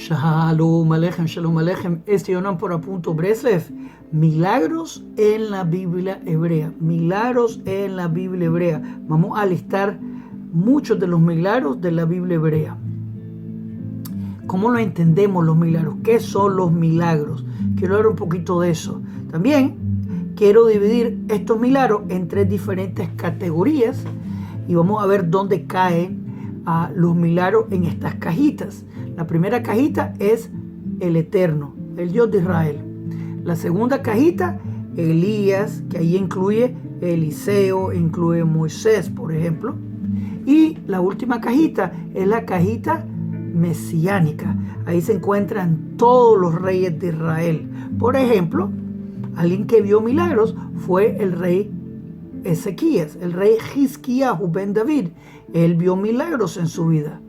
Shalom Aleichem. Yonan por Apunto Breslev. Milagros en la Biblia hebrea. Milagros en la Biblia hebrea. Vamos a listar muchos de los milagros de la Biblia hebrea. ¿Cómo lo entendemos los milagros? ¿Qué son los milagros? Quiero hablar un poquito de eso. También quiero dividir estos milagros en tres diferentes categorías y vamos a ver dónde caen los milagros en estas cajitas. La primera cajita es el Eterno, el Dios de Israel. La segunda cajita, Elías, que ahí incluye Eliseo, incluye Moisés, por ejemplo. Y la última cajita es la cajita mesiánica. Ahí se encuentran todos los reyes de Israel. Por ejemplo, alguien que vio milagros fue el rey Ezequías, el rey Hizquías ben David. Él vio milagros en su vida.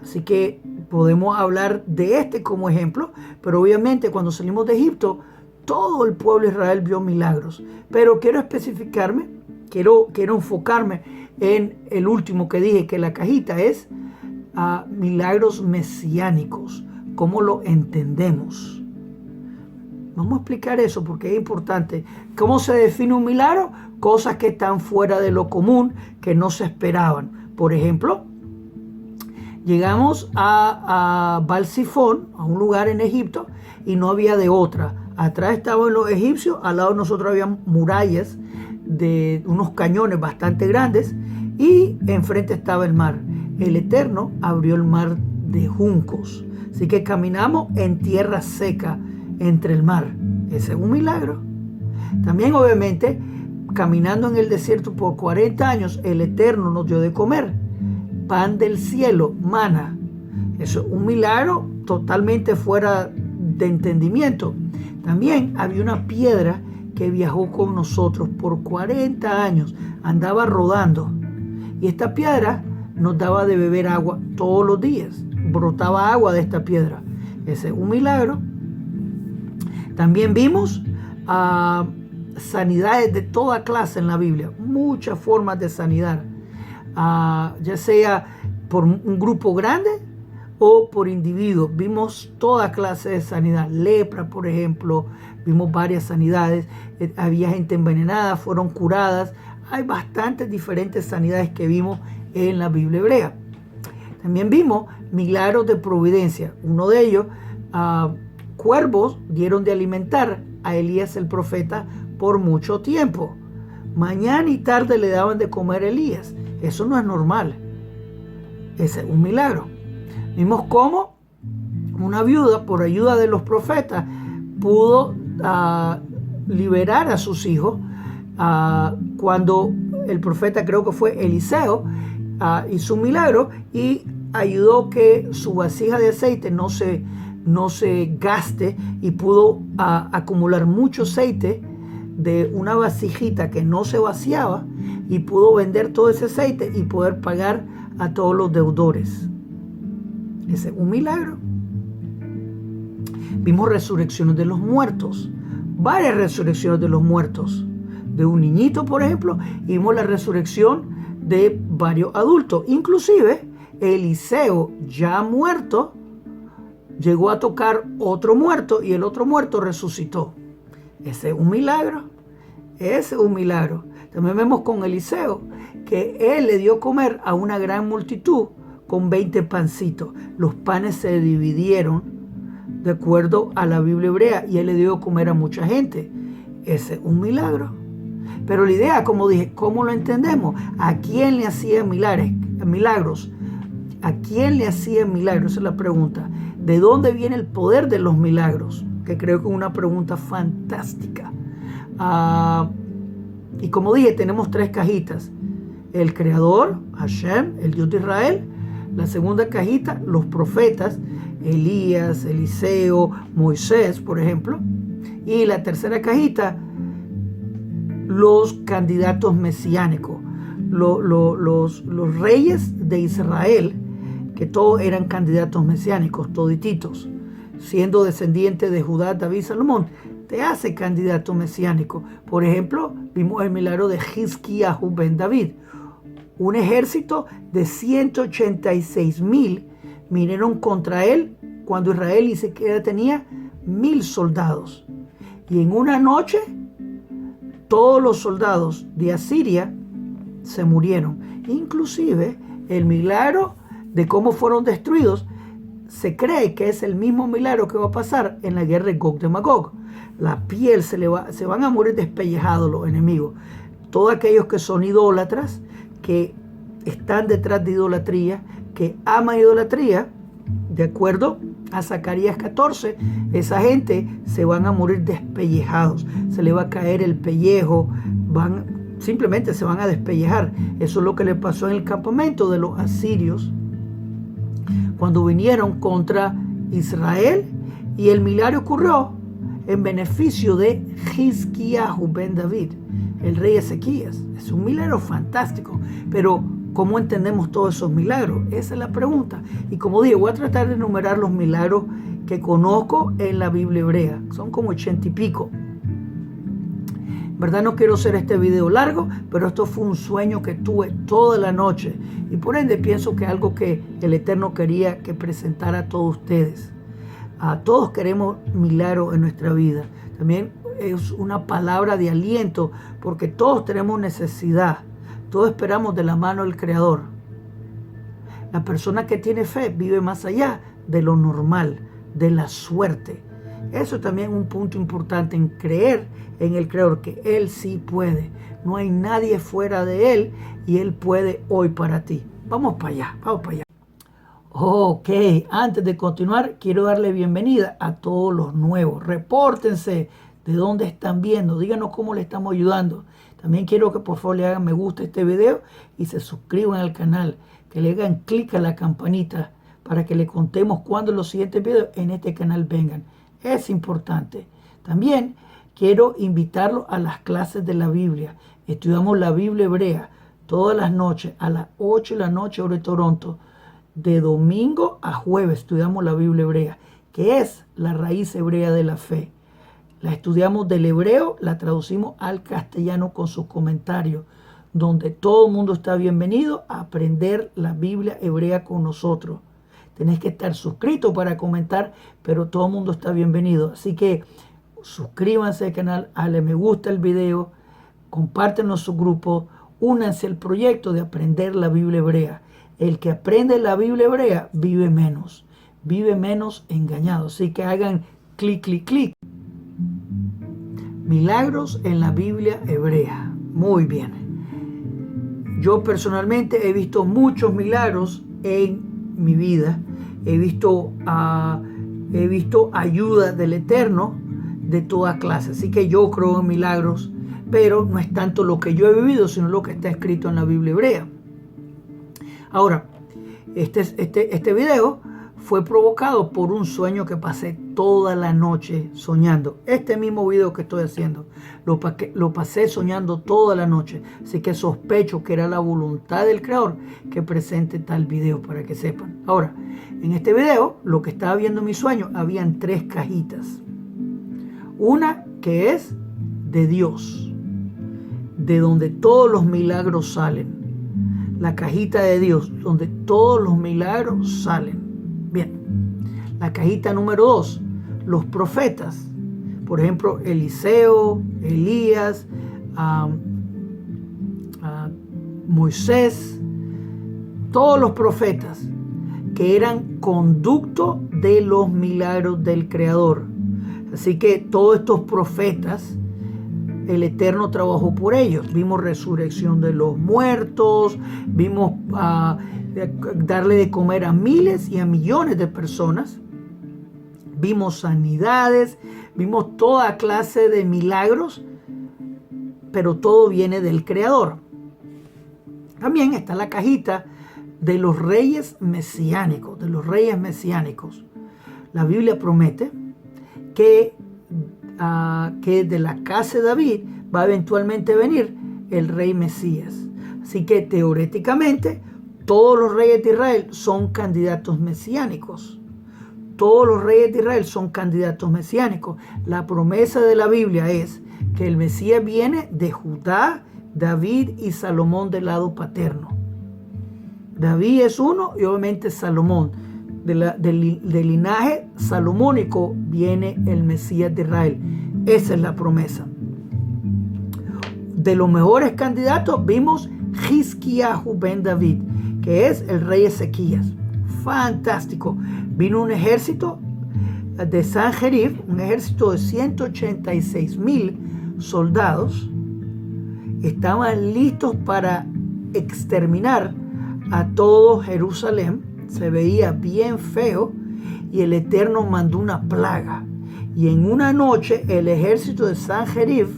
Así que podemos hablar de este como ejemplo, pero obviamente cuando salimos de Egipto, todo el pueblo de Israel vio milagros. Pero quiero especificarme, quiero enfocarme en el último que dije, que la cajita es milagros mesiánicos. ¿Cómo lo entendemos? Vamos a explicar eso porque es importante. ¿Cómo se define un milagro? Cosas que están fuera de lo común, que no se esperaban. Por ejemplo, llegamos a Baal-Sifón, a un lugar en Egipto, y no había de otra. Atrás estaban los egipcios, al lado de nosotros había murallas de unos cañones bastante grandes, y enfrente estaba el mar. El Eterno abrió el mar de juncos. Así que caminamos en tierra seca entre el mar. Ese es un milagro. También, obviamente, caminando en el desierto por 40 años, el Eterno nos dio de comer pan del cielo, maná. Eso es un milagro totalmente fuera de entendimiento. También había una piedra que viajó con nosotros por 40 años, andaba rodando. Y esta piedra nos daba de beber agua todos los días. Brotaba agua de esta piedra. Ese es un milagro. También vimos sanidades de toda clase en la Biblia. Muchas formas de sanidad. Ya sea por un grupo grande o por individuos. Vimos toda clase de sanidad. Lepra, por ejemplo. Vimos varias sanidades. Había gente envenenada, fueron curadas. Hay bastantes diferentes sanidades que vimos en la Biblia hebrea. También vimos milagros de providencia. Uno de ellos, cuervos dieron de alimentar a Elías el profeta por mucho tiempo. Mañana y tarde le daban de comer a Elías. Eso no es normal. Ese es un milagro. Vimos cómo una viuda, por ayuda de los profetas, pudo liberar a sus hijos cuando el profeta, creo que fue Eliseo, hizo un milagro y ayudó que su vasija de aceite no se gaste y pudo acumular mucho aceite de una vasijita que no se vaciaba y pudo vender todo ese aceite y poder pagar a todos los deudores. Ese es un milagro. Vimos resurrecciones de los muertos, varias resurrecciones de los muertos. De un niñito, por ejemplo, y vimos la resurrección de varios adultos. Inclusive, Eliseo, ya muerto, llegó a tocar otro muerto y el otro muerto resucitó. Ese es un milagro. Ese es un milagro. También vemos con Eliseo que él le dio comer a una gran multitud con 20 pancitos. Los panes se dividieron de acuerdo a la Biblia hebrea y él le dio comer a mucha gente. Ese es un milagro. Pero la idea, como dije, ¿cómo lo entendemos? ¿A quién le hacían milagros? ¿A quién le hacían milagros? Esa es la pregunta. ¿De dónde viene el poder de los milagros? Que creo que es una pregunta fantástica. Y como dije, tenemos tres cajitas. El Creador, Hashem, el Dios de Israel. La segunda cajita, los profetas, Elías, Eliseo, Moisés, por ejemplo. Y la tercera cajita, los candidatos mesiánicos, los reyes de Israel, que todos eran candidatos mesiánicos, todititos, siendo descendientes de Judá, David, Salomón, te hace candidato mesiánico. Por ejemplo, vimos el milagro de Hizquías ben David. Un ejército de 186,000 vinieron contra él cuando Israel ni siquiera tenía 1000 soldados. Y en una noche, todos los soldados de Asiria se murieron. Inclusive, el milagro de cómo fueron destruidos, se cree que es el mismo milagro que va a pasar en la guerra de Gog de Magog. La piel se van a morir despellejados los enemigos. Todos aquellos que son idólatras, que están detrás de idolatría, que aman idolatría, de acuerdo a Zacarías 14, esa gente se van a morir despellejados. Se le va a caer el pellejo, simplemente se van a despellejar. Eso es lo que le pasó en el campamento de los asirios cuando vinieron contra Israel, y el milagro ocurrió en beneficio de Hizquiyahu ben David, el rey Ezequías. Es un milagro fantástico, pero ¿cómo entendemos todos esos milagros? Esa es la pregunta. Y como dije, voy a tratar de enumerar los milagros que conozco en la Biblia hebrea. Son como 80 y pico. ¿Verdad? No quiero hacer este video largo, pero esto fue un sueño que tuve toda la noche. Y por ende pienso que algo que el Eterno quería que presentara a todos ustedes. A todos queremos milagros en nuestra vida. También es una palabra de aliento, porque todos tenemos necesidad. Todos esperamos de la mano del Creador. La persona que tiene fe vive más allá de lo normal, de la suerte. Eso también es un punto importante, en creer en el Creador, que Él sí puede. No hay nadie fuera de Él y Él puede hoy para ti. Vamos para allá, vamos para allá. Ok, antes de continuar, quiero darle bienvenida a todos los nuevos. Repórtense de dónde están viendo, díganos cómo le estamos ayudando. También quiero que por favor le hagan me gusta a este video y se suscriban al canal, que le hagan clic a la campanita para que le contemos cuando los siguientes videos en este canal vengan. Es importante. También quiero invitarlos a las clases de la Biblia. Estudiamos la Biblia hebrea todas las noches a las 8 de la noche hora de Toronto. De domingo a jueves estudiamos la Biblia hebrea, que es la raíz hebrea de la fe. La estudiamos del hebreo, la traducimos al castellano con sus comentarios, donde todo el mundo está bienvenido a aprender la Biblia hebrea con nosotros. Tenés que estar suscrito para comentar, pero todo el mundo está bienvenido. Así que suscríbanse al canal, dale me gusta el video, compártenlo en su grupo, únanse al proyecto de aprender la Biblia hebrea. El que aprende la Biblia hebrea vive menos engañado. Así que hagan clic, clic, clic. Milagros en la Biblia hebrea. Muy bien. Yo personalmente he visto muchos milagros en mi vida. He visto ayuda del Eterno de toda clase. Así que yo creo en milagros, pero no es tanto lo que yo he vivido, sino lo que está escrito en la Biblia hebrea. Ahora, este video fue provocado por un sueño que pasé toda la noche soñando. Este mismo video que estoy haciendo, lo pasé soñando toda la noche. Así que sospecho que era la voluntad del Creador que presente tal video para que sepan. Ahora, en este video, lo que estaba viendo en mi sueño, habían 3 cajitas. Una que es de Dios, de donde todos los milagros salen. La cajita de Dios, donde todos los milagros salen. Bien, la cajita número 2, los profetas. Por ejemplo, Eliseo, Elías, Moisés, todos los profetas que eran conducto de los milagros del Creador. Así que todos estos profetas, el Eterno trabajó por ellos. Vimos resurrección de los muertos, vimos darle de comer a miles y a millones de personas, vimos sanidades, vimos toda clase de milagros, pero todo viene del Creador. También está la cajita de los reyes mesiánicos, La Biblia promete que de la casa de David va eventualmente a venir el rey Mesías. Así que teóricamente todos los reyes de Israel son candidatos mesiánicos. Todos los reyes de Israel son candidatos mesiánicos. La promesa de la Biblia es que el Mesías viene de Judá, David y Salomón del lado paterno. David es uno y obviamente Salomón. del linaje salomónico viene el Mesías de Israel. Esa es la promesa. De los mejores candidatos vimos Hizkiyahu ben David, que es el rey Ezequías. Fantástico. Vino un ejército de Sanjerib, un ejército de 186,000 soldados. Estaban listos para exterminar a todo Jerusalén. Se veía bien feo y el Eterno mandó una plaga. Y en una noche el ejército de Sanjerib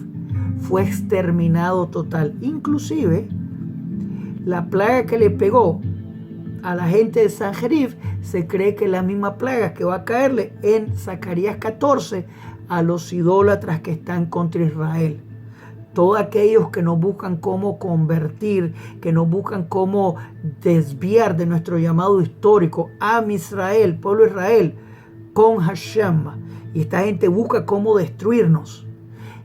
fue exterminado total. Inclusive la plaga que le pegó a la gente de Sanjerib se cree que es la misma plaga que va a caerle en Zacarías 14 a los idólatras que están contra Israel. Todos aquellos que nos buscan cómo convertir, que nos buscan cómo desviar de nuestro llamado histórico, Am Israel, pueblo de Israel, con Hashem. Y esta gente busca cómo destruirnos.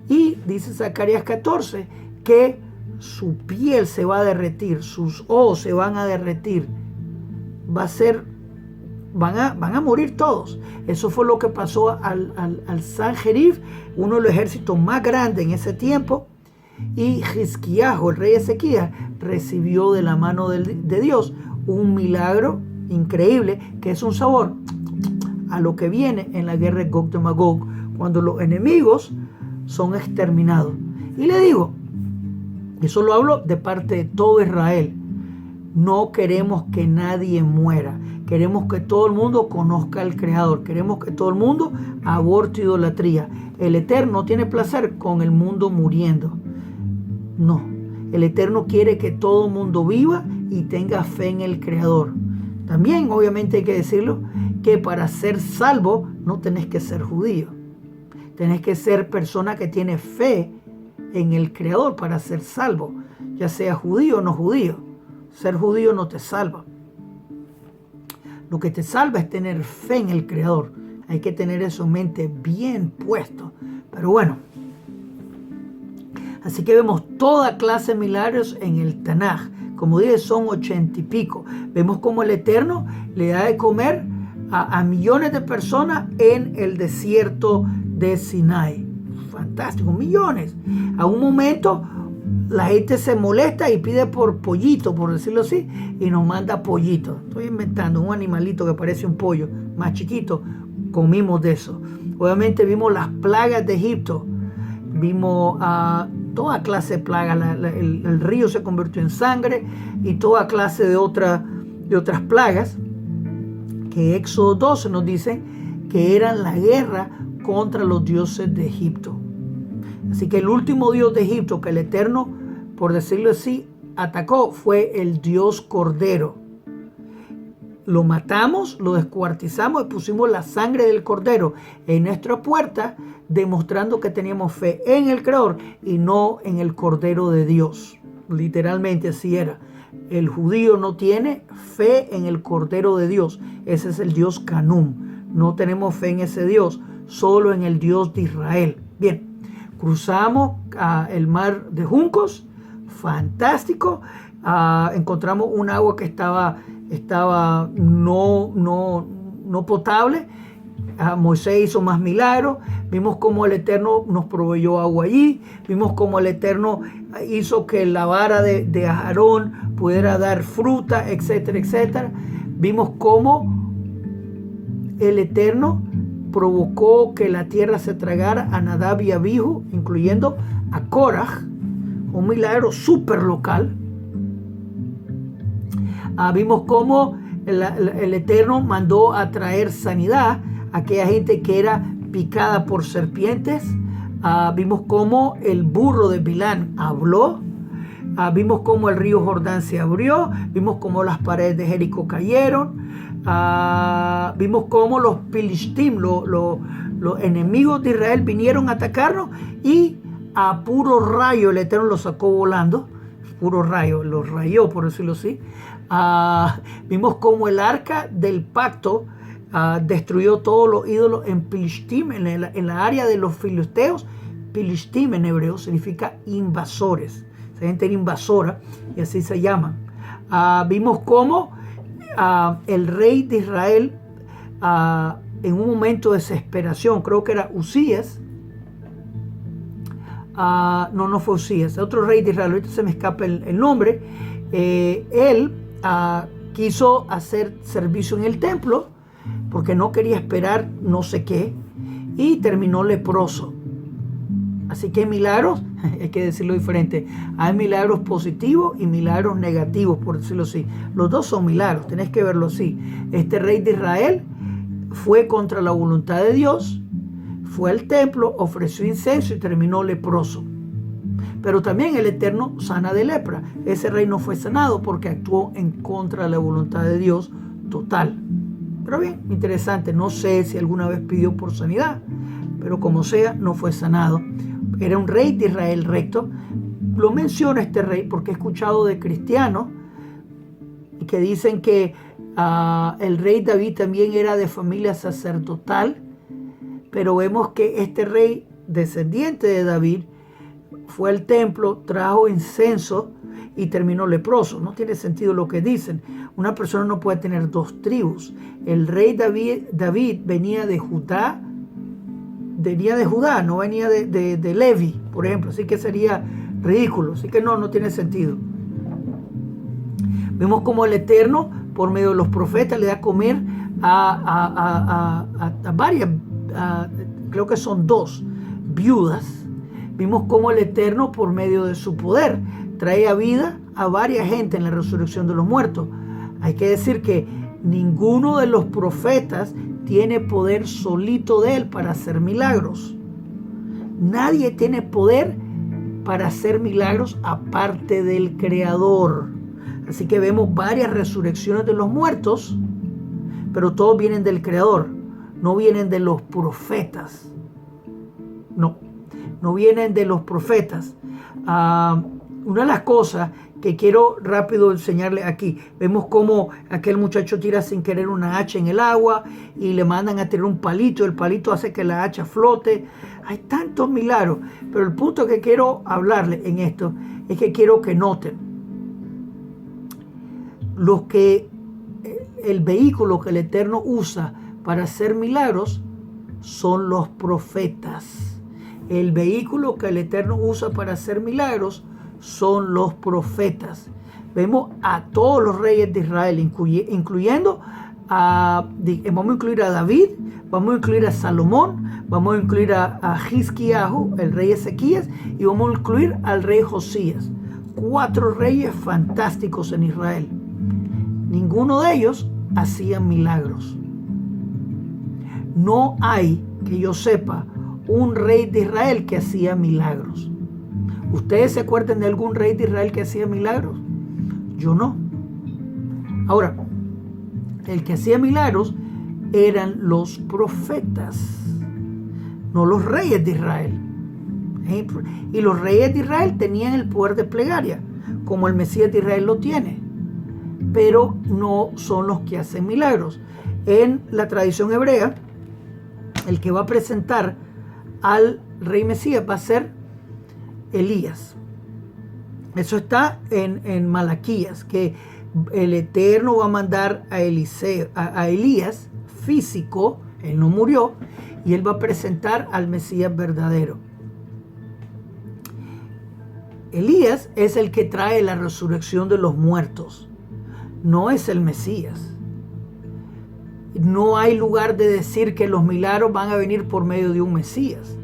Y dice Zacarías 14 que su piel se va a derretir, sus ojos se van a derretir. Van a morir todos. Eso fue lo que pasó al Sanjerib, uno de los ejércitos más grandes en ese tiempo. Y Hizkiyahu, el rey Ezequías, recibió de la mano de Dios un milagro increíble, que es un sabor a lo que viene en la guerra de Gog de Magog, cuando los enemigos son exterminados. Y le digo, eso lo hablo de parte de todo Israel, no queremos que nadie muera. Queremos que todo el mundo conozca al Creador. Queremos que todo el mundo aborte idolatría. El Eterno tiene placer con el mundo muriendo. No, el Eterno quiere que todo el mundo viva y tenga fe en el Creador. También, obviamente, hay que decirlo, que para ser salvo no tenés que ser judío. Tenés que ser persona que tiene fe en el Creador para ser salvo, ya sea judío o no judío. Ser judío no te salva. Lo que te salva es tener fe en el Creador. Hay que tener eso en mente bien puesto. Pero bueno, así que vemos toda clase de milagros en el Tanaj. Como dije, son 80 y pico. Vemos cómo el Eterno le da de comer a millones de personas en el desierto de Sinai. Fantástico, millones. A un momento la gente se molesta y pide por pollito, por decirlo así, y nos manda pollito. Estoy inventando un animalito que parece un pollo, más chiquito. Comimos de eso. Obviamente vimos las plagas de Egipto. Vimos toda clase de plagas. El río se convirtió en sangre y toda clase de otras plagas que Éxodo 12 nos dice que eran la guerra contra los dioses de Egipto. Así que el último dios de Egipto que el Eterno, por decirlo así, atacó fue el dios Cordero. Lo matamos, lo descuartizamos y pusimos la sangre del Cordero en nuestra puerta, demostrando que teníamos fe en el Creador y no en el Cordero de Dios. Literalmente así era. El judío no tiene fe en el Cordero de Dios. Ese es el Dios Canum. No tenemos fe en ese Dios, solo en el Dios de Israel. Bien, cruzamos el mar de juncos. Fantástico. Encontramos un agua que estaba no potable. Moisés hizo más milagros. Vimos cómo el Eterno nos proveyó agua allí. Vimos cómo el Eterno hizo que la vara de Aarón pudiera dar fruta, etcétera, etcétera. Vimos cómo el Eterno provocó que la tierra se tragara a Nadab y Abihu, incluyendo a Korah, un milagro súper local. Vimos cómo el Eterno mandó a traer sanidad a aquella gente que era picada por serpientes. Vimos cómo el burro de Bilán habló. Vimos cómo el río Jordán se abrió. Vimos cómo las paredes de Jericó cayeron. Vimos cómo los Filistim, los enemigos de Israel, vinieron a atacarnos y a puro rayo el Eterno los sacó volando. Puro rayo, los rayó, por decirlo así. Vimos cómo el arca del pacto destruyó todos los ídolos en Filistim, en la área de los filisteos. Filistim en hebreo significa invasores. Esa gente era invasora y así se llaman. Vimos cómo el rey de Israel en un momento de desesperación, creo que era Usías. No fue Usías, otro rey de Israel, ahorita se me escapa el nombre. Él quiso hacer servicio en el templo porque no quería esperar no sé qué y terminó leproso. Así que hay milagros, hay que decirlo diferente, hay milagros positivos y milagros negativos, por decirlo así. Los dos son milagros, tenés que verlo así. Este rey de Israel fue contra la voluntad de Dios, fue al templo, ofreció incienso y terminó leproso. Pero también el Eterno sana de lepra. Ese rey no fue sanado porque actuó en contra de la voluntad de Dios total. Pero bien, interesante, no sé si alguna vez pidió por sanidad, pero como sea, no fue sanado. Era un rey de Israel recto. Lo menciona este rey porque he escuchado de cristianos que dicen que el rey David también era de familia sacerdotal, pero vemos que este rey descendiente de David fue al templo, trajo incienso y terminó leproso. No tiene sentido lo que dicen. Una persona no puede tener dos tribus. El rey David venía de Judá, no venía de Levi, por ejemplo. Así que sería ridículo. Así que no tiene sentido. Vemos como el Eterno, por medio de los profetas, le da a comer a varias, creo que son 2 viudas. Vimos cómo el Eterno, por medio de su poder, trae a vida a varias gente en la resurrección de los muertos. Hay que decir que ninguno de los profetas tiene poder solito de él para hacer milagros. Nadie tiene poder para hacer milagros aparte del Creador. Así que vemos varias resurrecciones de los muertos, pero todos vienen del Creador, no vienen de los profetas. No vienen de los profetas. Una de las cosas que quiero rápido enseñarle aquí, vemos cómo aquel muchacho tira sin querer una hacha en el agua y le mandan a tirar un palito, el palito hace que la hacha flote. Hay tantos milagros, pero el punto que quiero hablarle en esto es que quiero que noten el vehículo que el Eterno usa para hacer milagros son los profetas. El vehículo que el Eterno usa para hacer milagros son los profetas. Vemos a todos los reyes de Israel, incluyendo vamos a incluir a David, vamos a incluir a Salomón, vamos a incluir a Hizquiyahu, el rey Ezequías, y vamos a incluir al rey Josías. 4 reyes fantásticos en Israel. Ninguno de ellos hacía milagros. No hay, que yo sepa, un rey de Israel que hacía milagros. ¿Ustedes se acuerdan de algún rey de Israel que hacía milagros? Yo no. Ahora, el que hacía milagros eran los profetas, no los reyes de Israel. Y los reyes de Israel tenían el poder de plegaria, como el Mesías de Israel lo tiene, pero no son los que hacen milagros. En la tradición hebrea, el que va a presentar al rey Mesías va a ser Elías. Eso está en Malaquías, que el Eterno va a mandar a Elías físico, él no murió, y él va a presentar al Mesías verdadero. Elías es el que trae la resurrección de los muertos, no es el Mesías. No hay lugar de decir que los milagros van a venir por medio de un Mesías.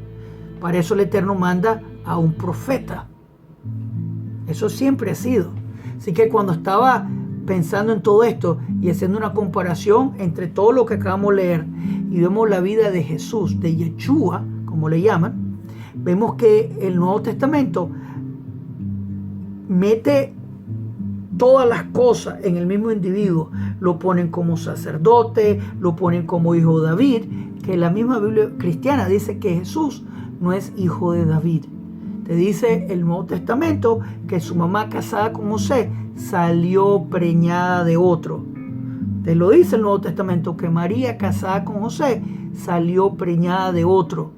Para eso el Eterno manda a un profeta. Eso siempre ha sido. Así que cuando estaba pensando en todo esto y haciendo una comparación entre todo lo que acabamos de leer y vemos la vida de Jesús, de Yeshua, como le llaman, vemos que el Nuevo Testamento mete todas las cosas en el mismo individuo. Lo ponen como sacerdote, lo ponen como hijo de David, que la misma Biblia cristiana dice que Jesús no es hijo de David. Te dice el Nuevo Testamento que su mamá casada con José salió preñada de otro. Te lo dice el Nuevo Testamento que María casada con José salió preñada de otro.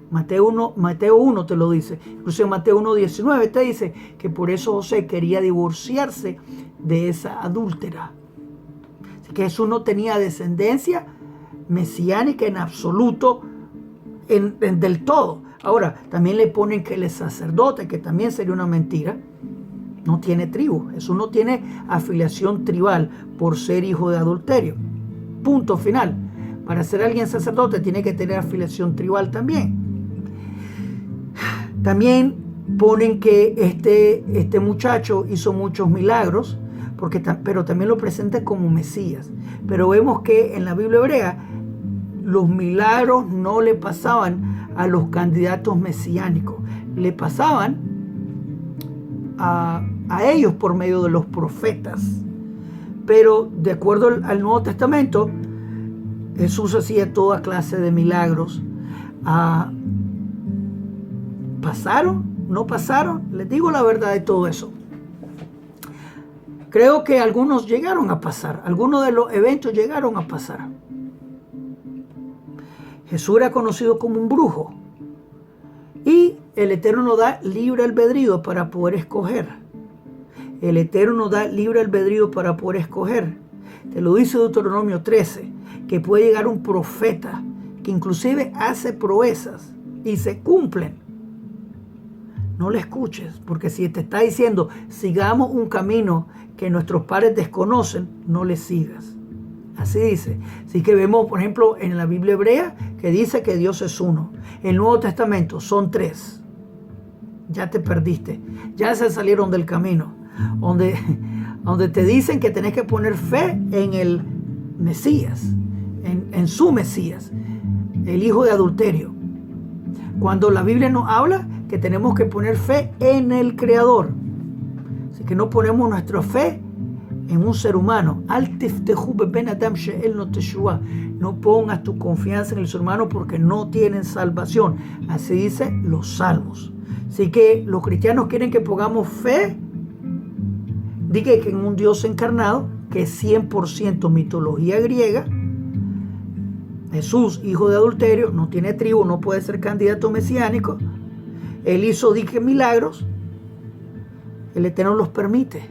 Mateo 1 te lo dice. Incluso en Mateo 1:19 te dice que por eso José quería divorciarse de esa adúltera. Así que Jesús no tenía descendencia mesiánica en absoluto, del todo. Ahora, también le ponen que él es sacerdote, que también sería una mentira. No tiene tribu. Jesús no tiene afiliación tribal por ser hijo de adulterio. Punto final. Para ser alguien sacerdote tiene que tener afiliación tribal también. También ponen que este muchacho hizo muchos milagros, pero también lo presenta como Mesías. Pero vemos que en la Biblia hebrea los milagros no le pasaban a los candidatos mesiánicos, le pasaban a ellos por medio de los profetas. Pero de acuerdo al Nuevo Testamento, Jesús hacía toda clase de milagros. ¿Pasaron? ¿No pasaron? Les digo la verdad de todo eso. Creo que algunos llegaron a pasar, algunos de los eventos llegaron a pasar. Jesús era conocido como un brujo y el Eterno nos da libre albedrío para poder escoger. El Eterno nos da libre albedrío para poder escoger. Te lo dice Deuteronomio 13, que puede llegar un profeta que inclusive hace proezas y se cumplen. No le escuches, porque si te está diciendo sigamos un camino que nuestros padres desconocen, no le sigas. Así dice. Así que vemos, por ejemplo, en la Biblia hebrea que dice que Dios es uno. En el Nuevo Testamento son tres. Ya te perdiste. Ya se salieron del camino. Donde te dicen que tenés que poner fe en el Mesías, en su Mesías, el hijo de adulterio. Cuando la Biblia nos habla que tenemos que poner fe en el Creador. Así que no ponemos nuestra fe en un ser humano. No pongas tu confianza en el ser humano porque no tienen salvación. Así dice los salmos. Así que los cristianos quieren que pongamos fe, diga que en un Dios encarnado, que es 100% mitología griega. Jesús, hijo de adulterio, no tiene tribu, no puede ser candidato mesiánico. Él hizo milagros. El Eterno los permite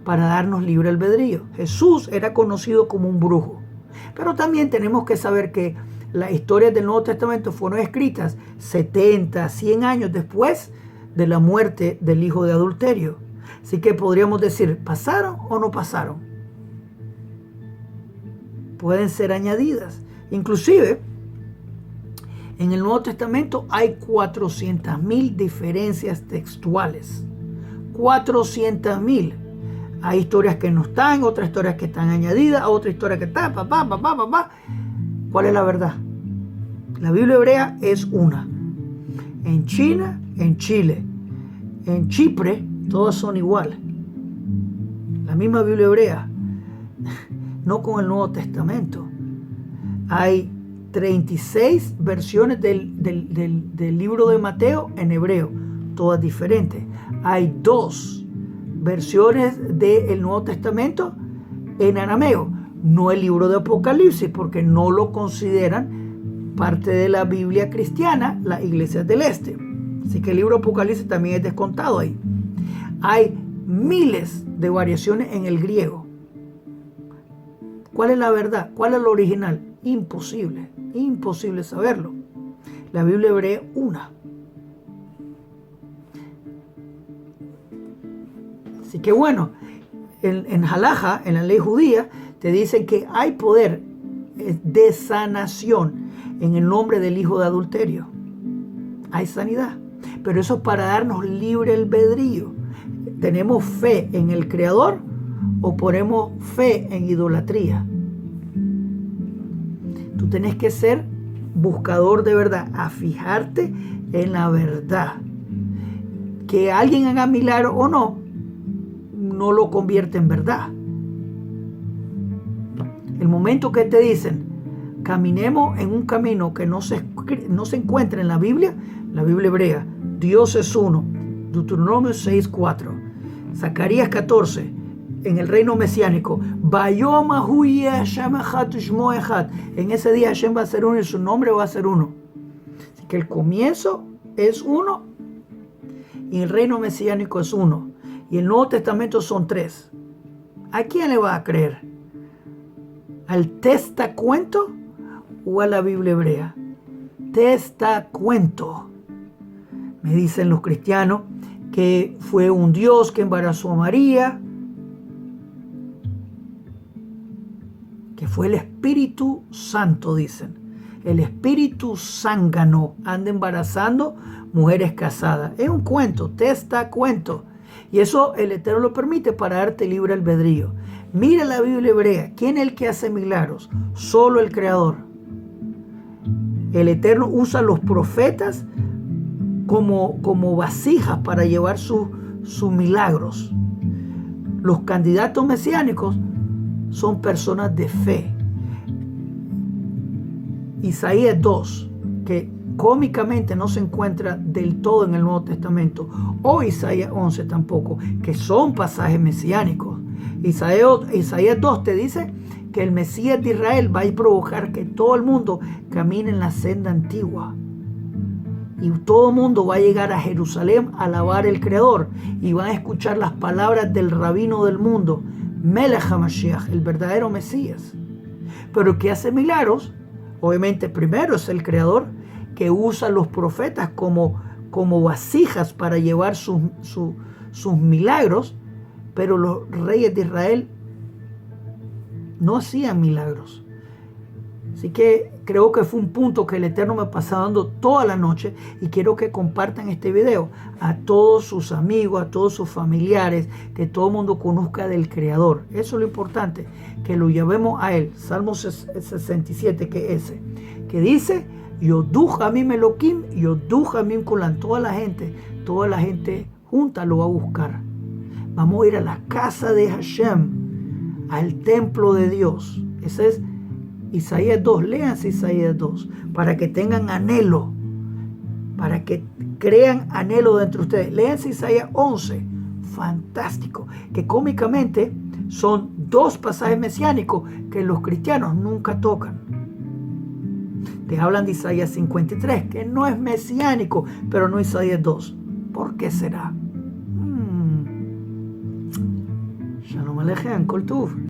para darnos libre albedrío. Jesús era conocido como un brujo. Pero también tenemos que saber que las historias del Nuevo Testamento fueron escritas 70, 100 años después de la muerte del hijo de adulterio. Así que podríamos decir, ¿pasaron o no pasaron? Pueden ser añadidas. Inclusive, en el Nuevo Testamento hay 400,000 diferencias textuales. 400,000. Hay historias que no están, otras historias que están añadidas, otra historia que está, ¿Cuál es la verdad? La Biblia hebrea es una. En China, en Chile, en Chipre, todas son iguales. La misma Biblia hebrea. No con el Nuevo Testamento. Hay 36 versiones del libro de Mateo en hebreo, todas diferentes. Hay 2 versiones del Nuevo Testamento en arameo. No el libro de Apocalipsis, porque no lo consideran parte de la Biblia cristiana, las iglesias del este. Así que el libro de Apocalipsis también es descontado ahí. Hay miles de variaciones en el griego. ¿Cuál es la verdad? ¿Cuál es lo original? Imposible saberlo. La Biblia hebrea es una. Así que bueno, en Halaja, en la ley judía, te dicen que hay poder de sanación en el nombre del hijo de adulterio. Hay sanidad. Pero eso es para darnos libre albedrío. ¿Tenemos fe en el Creador o ponemos fe en idolatría? Tú tenés que ser buscador de verdad, a fijarte en la verdad. Que alguien haga milagro o no, no lo convierte en verdad. El momento que te dicen, caminemos en un camino que no se encuentra en la Biblia hebrea, Dios es uno, Deuteronomio 6:4, Zacarías 14, en el reino mesiánico, en ese día Hashem va a ser uno y su nombre va a ser uno. Así que el comienzo es uno y el reino mesiánico es uno. Y el Nuevo Testamento son 3. ¿A quién le va a creer? ¿Al testacuento o a la Biblia hebrea? Testacuento. Me dicen los cristianos que fue un Dios que embarazó a María, que fue el Espíritu Santo, dicen. El Espíritu Zángano anda embarazando mujeres casadas. Es un cuento, testacuento. Y eso el Eterno lo permite para darte libre albedrío. Mira la Biblia hebrea. ¿Quién es el que hace milagros? Solo el Creador. El Eterno usa a los profetas como vasijas para llevar sus milagros. Los candidatos mesiánicos son personas de fe. Isaías 2, que cómicamente no se encuentra del todo en el Nuevo Testamento, o Isaías 11 tampoco, que son pasajes mesiánicos. Isaías 2 te dice que el Mesías de Israel va a provocar que todo el mundo camine en la senda antigua. Y todo el mundo va a llegar a Jerusalén a alabar al Creador y van a escuchar las palabras del rabino del mundo, Melech HaMashiach, el verdadero Mesías. Pero el que hace milagros, obviamente primero es el Creador, que usa a los profetas como vasijas para llevar sus milagros, pero los reyes de Israel no hacían milagros. Así que creo que fue un punto que el Eterno me pasó dando toda la noche y quiero que compartan este video a todos sus amigos, a todos sus familiares, que todo el mundo conozca del Creador. Eso es lo importante, que lo llevemos a Él. Salmo 67, que es ese, que dice, Yoduj Amim Elohim, Yoduj Amim Kulan. Toda la gente junta lo va a buscar. Vamos a ir a la casa de Hashem, al templo de Dios. Ese es Isaías 2, léanse Isaías 2, para que tengan anhelo, para que crean anhelo dentro de ustedes. Léanse Isaías 11, fantástico, que cómicamente son dos pasajes mesiánicos que los cristianos nunca tocan. Te hablan de Isaías 53, que no es mesiánico, pero no Isaías 2. ¿Por qué será? Shalom Aleichem, Kol Tuv.